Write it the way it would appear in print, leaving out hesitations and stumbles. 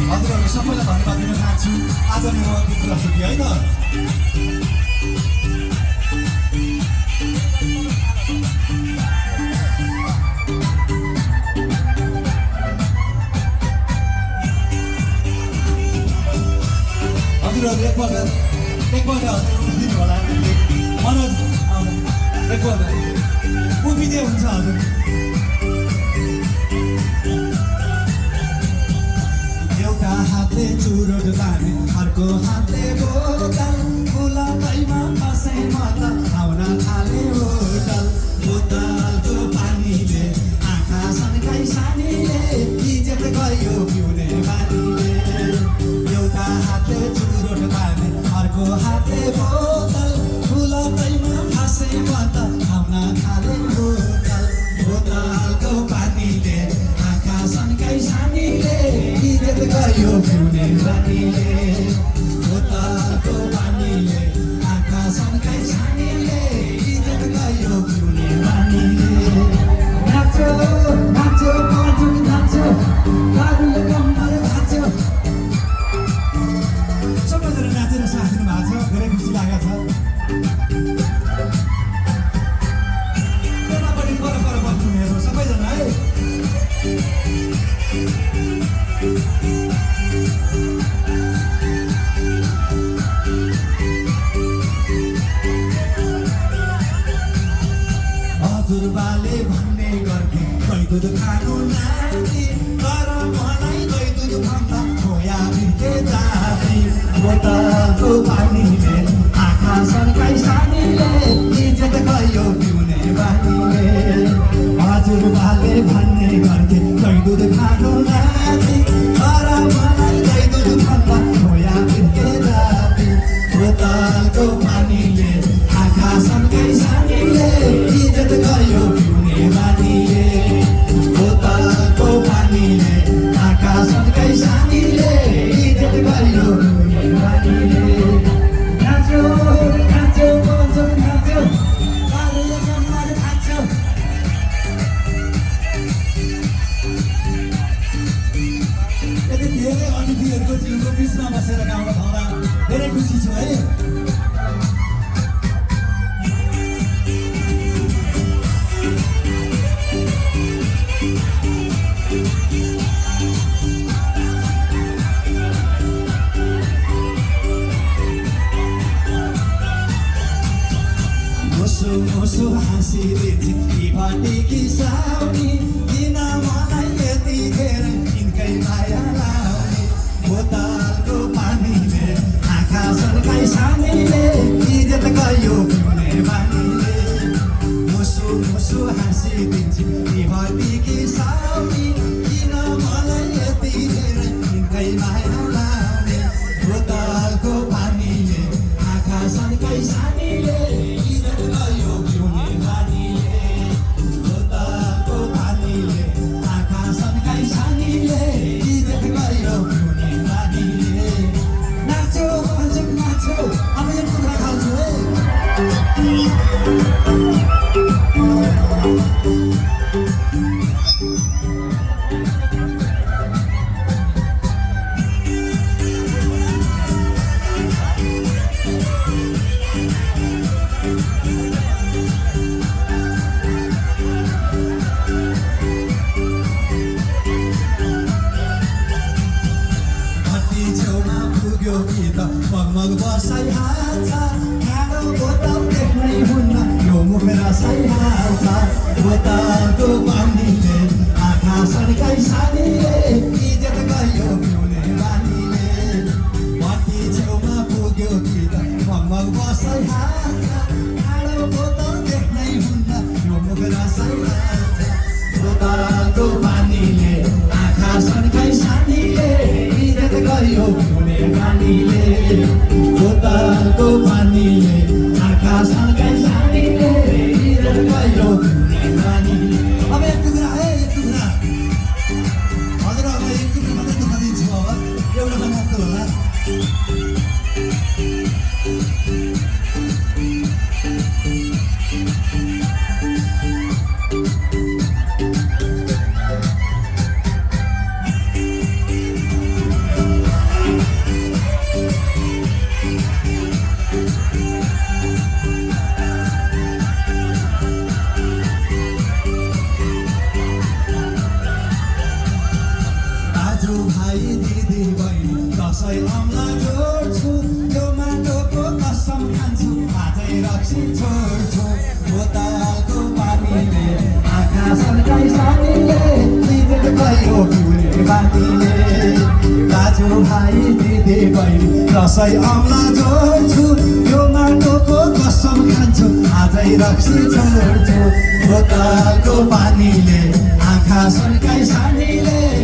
हजुरहरू सबैलाई धन्यवाद दिन चाहन्छु आज मेरो गीत प्रस्तुति है त हजुरहरू एकपल्ट हजुर उठिदिनु होला मनोज एकपल्ट उभिँदै हुन्छ हजुर एउटा हातले चुरोट ताने अर्को हातले बोतल बुलदैमा कसैमा त आउन थाले होटल बोतलको पानीले आँखा सन्काइ सानीले इज्जत गयो पिउने बानीले एउटा हातले चुरोट ताने अर्को हातले बोतल बुलदैमा कसैमा त आउन थाले होटल बोतलको पानीले आँखा सन्काइ सानीले इज्जत गयो पिउने बानीले बोतलको पानीले आँखा सन्काइ सानीले इज्जत गयो पिउने बानीले नाच्यो नाच्यो पाँचौँ नाच्यो गाडीले कम्मर नाच्यो सबैजना नाचेर साथ दिनु भएको छ धेरै खुसी लागेको छ यतापट्टि पर बस्नुहुनेहरू सबैजना है हजुरबाले भन्ने गर्थे दही दुध खानु नाति तर मलाई दही दुध भन्दा खोया बिर्के जाति बोतलको पानीले आँखा सन्काइ सानीले इज्जत गयो पिउने बानीले हजुरबाले भन्ने गर्थे दही दुध खानु नाति तर मलाई दही दुध भन्दा खोया बिर्के जाति बोतलको पानीले आँखा सन्काइ सानीले इज्जत गयो पिउने बानीले बोतलको पानीले आँखा सन्काइ सानीले इज्जत गयो पिउने बानीले नाच्यो नाच्यो बजो नाच्यो गाडीले कम्मर नाच्यो यति धेरै अतिथिहरूको जिउको बिचमा बसेर गाउन पाउँदा धेरै खुसी छु है मुसु हाँसिदिन्छ यीपट्टिकी साउनी किन मलाई यति धेरै यिनकै माया लाउने बोतलको पानीले आँखा सन्काइ सानीले इज्जत गयो पिउने बानीले मुसु हाँसिदिन्छ यीपट्टिकी साउनी किन मलाई यति धेरै यिनकै माया लाउने बोतलको पानीले आँखा सन्काइ सानीले इज्जत गयो पिउने बानीले बोतलको पानीले आँखा सन्काइ सानीले इज्जत गयो पिउने बानीले नाच्यो भन्छ नाच्यो अब यो कुखुरा खाउँछु है मग बसाइहाल्छ खानो बोतल देख्नै हुन्न यो मुख रसाइहाल्छ बोतलको पानीले आँखा सन्काइ सानीले इज्जत गयो पिउने बानीले बत्ती छेउमा पुग्यो कि त मग बसाइहाल्छ खानो बोतल देख्नै हुन्न यो मुख रसाइहाल्छ बोतलको पानीले आँखा सन्काइ सानीले इज्जत गयो पिउने बानीले बोतलको पानीले आँखा सन्काइ सानीले इज्जत गयो पिउने बानीले अब एक टुक्रा है एक टुक्रा हजुरहरूलाई एक टुक्रा मात्रै दुःख दिन्छु अब एउटा मात्र होला दाजु भाइ दिदी बहिनी दसैँ अम्ला जोड्छु यो माटोको कसम खान्छु आजै रक्सी छोड्छु बोतलको पानीले आँखा सन्काई सानीले लिएर गयो पिउने बानीले दाजु भाइ दिदी बहिनी दसैँ अम्ला जोड्छु यो माटोको कसम खान्छु आजै रक्सी छोड्छु बोतलको पानीले आँखा सन्काई सानीले